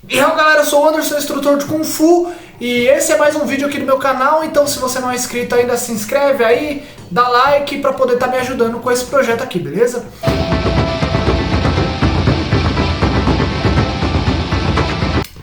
E aí galera, eu sou o Anderson, instrutor de Kung Fu, e esse é mais um vídeo aqui do meu canal. Então se você não é inscrito ainda, se inscreve aí, dá like pra poder estar me ajudando com esse projeto aqui, beleza?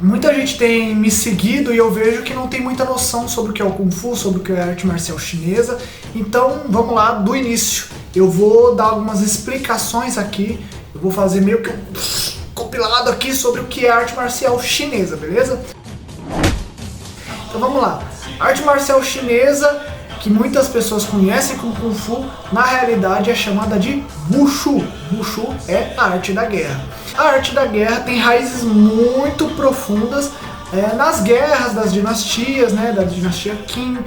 Muita gente tem me seguido e eu vejo que não tem muita noção sobre o que é o Kung Fu, sobre o que é a arte marcial chinesa. Então vamos lá, do início. Eu vou dar algumas explicações aqui, eu vou fazer meio que um compilado aqui sobre o que é arte marcial chinesa, beleza? Então vamos lá. A arte marcial chinesa, que muitas pessoas conhecem como Kung Fu, na realidade é chamada de Wushu. Wushu é a arte da guerra. A arte da guerra tem raízes muito profundas nas guerras das dinastias, da dinastia Qin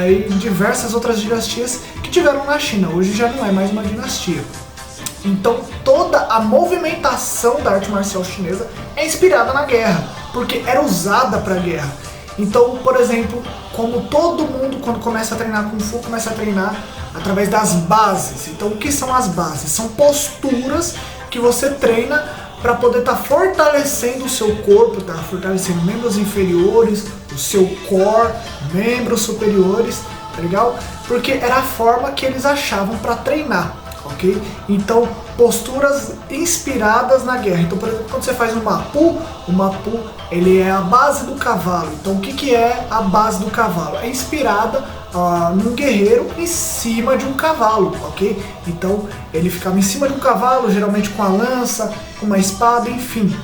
e diversas outras dinastias que tiveram na China. Hoje já não é mais uma dinastia. Então toda a movimentação da arte marcial chinesa é inspirada na guerra, porque era usada para a guerra. Então, por exemplo, como todo mundo quando começa a treinar Kung Fu, começa a treinar através das bases. Então o que são as bases? São posturas que você treina para poder estar fortalecendo o seu corpo, fortalecendo membros inferiores, o seu core, membros superiores, tá legal? Porque era a forma que eles achavam para treinar. Ok? Então, posturas inspiradas na guerra. Então, por exemplo, quando você faz o Mapu ele é a base do cavalo. Então, o que é a base do cavalo? É inspirada num guerreiro em cima de um cavalo, ok? Então, ele ficava em cima de um cavalo, geralmente com a lança, com uma espada, enfim.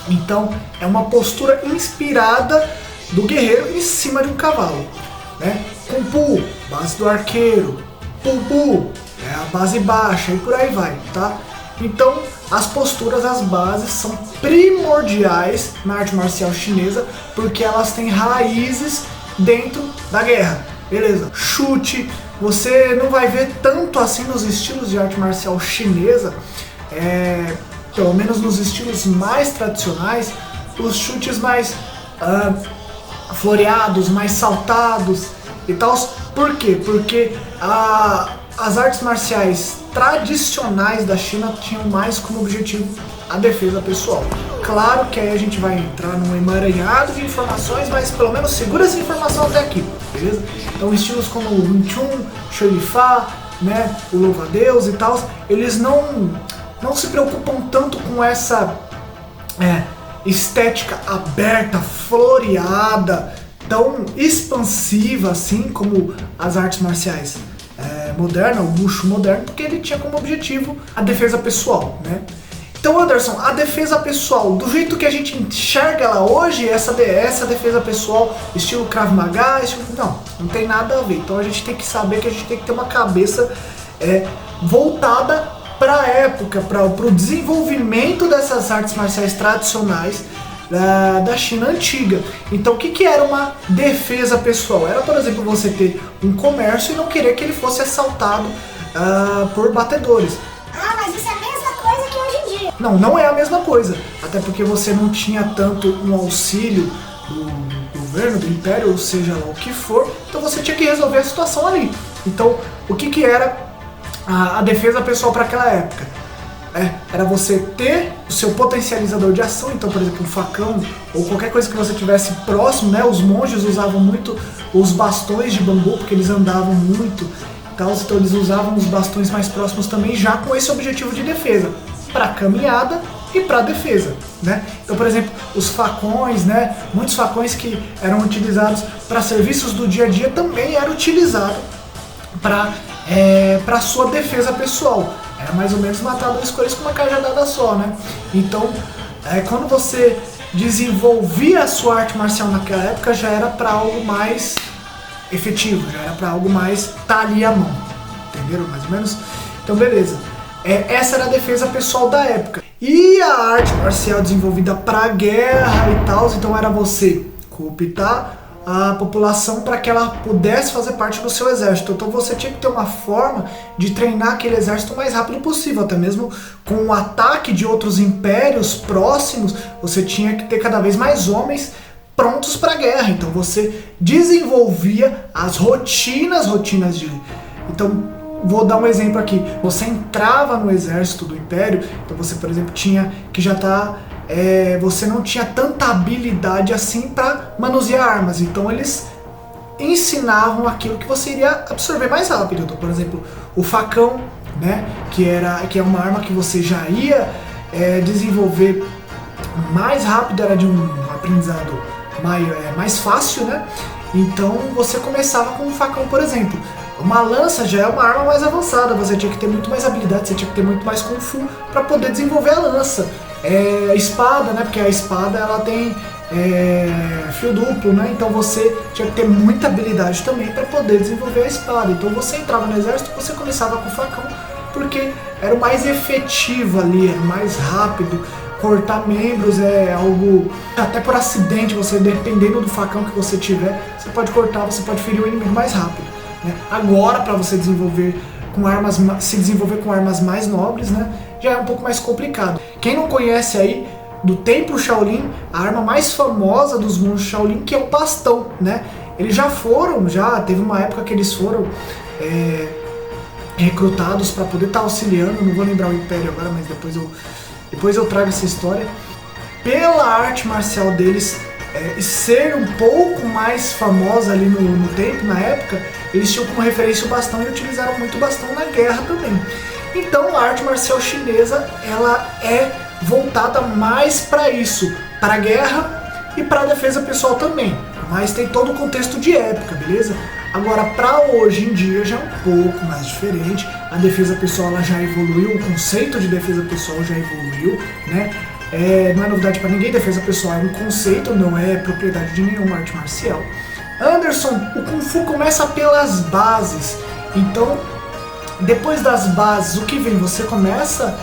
Então, é uma postura inspirada do guerreiro em cima de um cavalo, né? Kung Fu, base do arqueiro. Pu é a base baixa e por aí vai, tá? Então, as posturas, as bases são primordiais na arte marcial chinesa porque elas têm raízes dentro da guerra, beleza? Chute, você não vai ver tanto assim nos estilos de arte marcial chinesa, pelo menos nos estilos mais tradicionais, os chutes mais floreados, mais saltados e tal. Por quê? Porque as artes marciais tradicionais da China tinham mais como objetivo a defesa pessoal. Claro que aí a gente vai entrar num emaranhado de informações, mas pelo menos segura essa informação até aqui, beleza? Então estilos como o Wing Chun, Shou Li Fa, o Louva-a-Deus e tal, eles não se preocupam tanto com essa estética aberta, floreada, tão expansiva assim como as artes marciais moderna, o Wushu moderno, porque ele tinha como objetivo a defesa pessoal, né? Então, Anderson, a defesa pessoal, do jeito que a gente enxerga ela hoje, essa defesa pessoal, estilo Krav Maga, não tem nada a ver. Então a gente tem que saber que a gente tem que ter uma cabeça voltada para a época, para o desenvolvimento dessas artes marciais tradicionais da China antiga. Então o que era uma defesa pessoal? Era, por exemplo, você ter um comércio e não querer que ele fosse assaltado por batedores. Ah, mas isso é a mesma coisa que hoje em dia. Não é a mesma coisa, até porque você não tinha tanto um auxílio do governo, do império, ou seja lá o que for, então você tinha que resolver a situação ali. Então o que era a defesa pessoal para aquela época? Era você ter o seu potencializador de ação, então, por exemplo, um facão ou qualquer coisa que você tivesse próximo, Os monges usavam muito os bastões de bambu, porque eles andavam muito, então eles usavam os bastões mais próximos também, já com esse objetivo de defesa, para caminhada e para defesa, Então, por exemplo, os facões, muitos facões que eram utilizados para serviços do dia a dia também eram utilizados para sua defesa pessoal. Era mais ou menos matar dois coelhos com uma cajadada só, Então, quando você desenvolvia a sua arte marcial naquela época, já era para algo mais efetivo, já era para algo mais tá ali à mão. Entenderam mais ou menos? Então, beleza. Essa era a defesa pessoal da época. E a arte marcial desenvolvida para guerra e tal, então era você cooptar a população para que ela pudesse fazer parte do seu exército. Então você tinha que ter uma forma de treinar aquele exército o mais rápido possível, até mesmo com o ataque de outros impérios próximos, você tinha que ter cada vez mais homens prontos para a guerra. Então você desenvolvia as rotinas de... Então, vou dar um exemplo aqui. Você entrava no exército do império, então você, por exemplo, tinha que já estar você não tinha tanta habilidade assim para manusear armas, então eles ensinavam aquilo que você iria absorver mais rápido. Então, por exemplo, o facão, né, que é uma arma que você já ia desenvolver mais rápido, era de um aprendizado mais fácil, né? Então você começava com um facão, por exemplo. Uma lança já é uma arma mais avançada, você tinha que ter muito mais habilidade, você tinha que ter muito mais Kung Fu para poder desenvolver a lança. Espada, né? Porque a espada ela tem fio duplo, né? Então você tinha que ter muita habilidade também para poder desenvolver a espada. Então você entrava no exército, você começava com o facão, porque era o mais efetivo ali, era o mais rápido. Cortar membros é algo, até por acidente, você dependendo do facão que você tiver, você pode cortar, você pode ferir o inimigo mais rápido, né? Agora, para você se desenvolver com armas mais nobres, né, já é um pouco mais complicado. Quem não conhece aí do Templo Shaolin, a arma mais famosa dos monges Shaolin, que é o bastão, né? Eles teve uma época que eles foram recrutados para poder estar auxiliando, não vou lembrar o Império agora, mas depois eu trago essa história, pela arte marcial deles ser um pouco mais famosa ali no tempo, na época, eles tinham como referência o bastão e utilizaram muito o bastão na guerra também. Então a arte marcial chinesa, ela é voltada mais para isso, para a guerra e para a defesa pessoal também, mas tem todo o contexto de época, beleza? Agora, para hoje em dia já é um pouco mais diferente, a defesa pessoal ela já evoluiu, o conceito de defesa pessoal já evoluiu, né? Não é novidade para ninguém, defesa pessoal é um conceito, não é propriedade de nenhuma arte marcial. Anderson, o Kung Fu começa pelas bases, então depois das bases, o que vem? Você começa,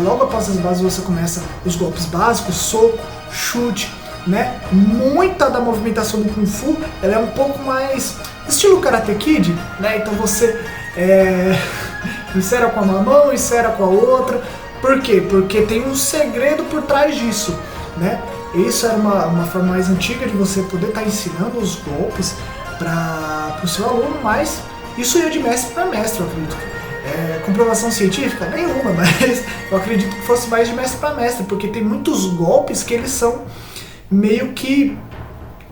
logo após as bases você começa os golpes básicos, soco, chute, né? Muita da movimentação do Kung Fu ela é um pouco mais estilo Karate Kid, né? Então você insera com uma mão, insera com a outra. Por quê? Porque tem um segredo por trás disso, né? Isso era uma forma mais antiga de você poder estar ensinando os golpes para o seu aluno, mas isso ia de mestre para mestre, eu acredito. Comprovação científica? Nenhuma, mas eu acredito que fosse mais de mestre para mestre, porque tem muitos golpes que eles são meio que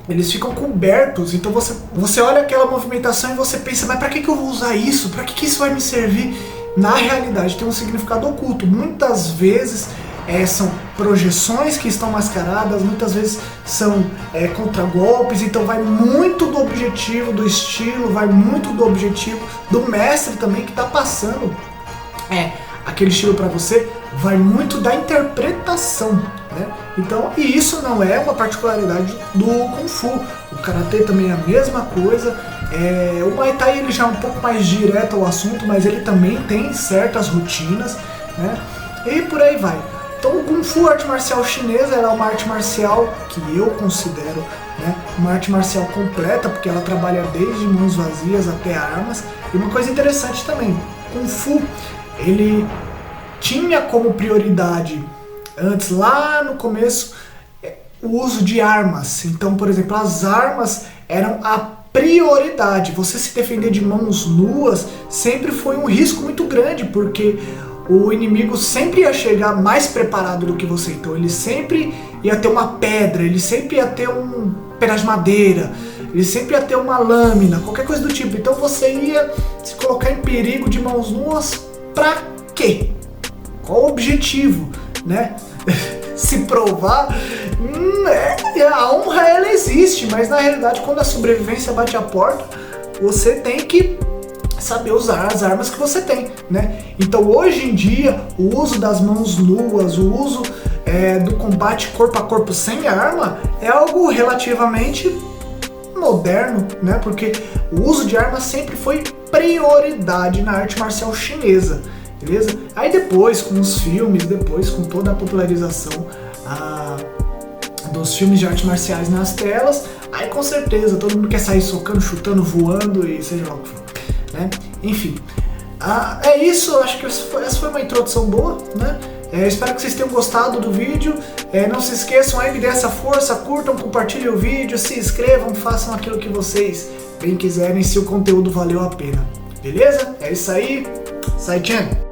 eles ficam cobertos, então você olha aquela movimentação e você pensa, mas para que eu vou usar isso? Para que isso vai me servir? Na realidade tem um significado oculto, muitas vezes são projeções que estão mascaradas, muitas vezes são contragolpes, então vai muito do objetivo, do estilo, vai muito do objetivo do mestre também que está passando aquele estilo para você, vai muito da interpretação, né? Então, e isso não é uma particularidade do Kung Fu, o Karatê também é a mesma coisa, o Muay Thai ele já é um pouco mais direto ao assunto, mas ele também tem certas rotinas, né? E por aí vai. Então o Kung Fu, a arte marcial chinesa, ela é uma arte marcial que eu considero, né, uma arte marcial completa, porque ela trabalha desde mãos vazias até armas. E uma coisa interessante também, Kung Fu, ele tinha como prioridade, antes, lá no começo, o uso de armas. Então, por exemplo, as armas eram a prioridade. Você se defender de mãos nuas sempre foi um risco muito grande, porque o inimigo sempre ia chegar mais preparado do que você. Então ele sempre ia ter uma pedra, ele sempre ia ter um pedaço de madeira, ele sempre ia ter uma lâmina, qualquer coisa do tipo. Então você ia se colocar em perigo de mãos nuas pra quê? Qual o objetivo, né? Se provar, a honra ela existe, mas na realidade quando a sobrevivência bate a porta, você tem que saber usar as armas que você tem, né? Então hoje em dia o uso das mãos nuas, o uso do combate corpo a corpo sem arma é algo relativamente moderno, né? Porque o uso de armas sempre foi prioridade na arte marcial chinesa, beleza? Aí depois com os filmes, depois com toda a popularização dos filmes de artes marciais nas telas, aí com certeza todo mundo quer sair socando, chutando, voando e seja lá o que for, né? Enfim, é isso. Acho que essa foi uma introdução boa, né? Espero que vocês tenham gostado do vídeo. Não se esqueçam aí, me dê essa força, curtam, compartilhem o vídeo, se inscrevam, façam aquilo que vocês bem quiserem, se o conteúdo valeu a pena, beleza? É isso aí, Sai Chan!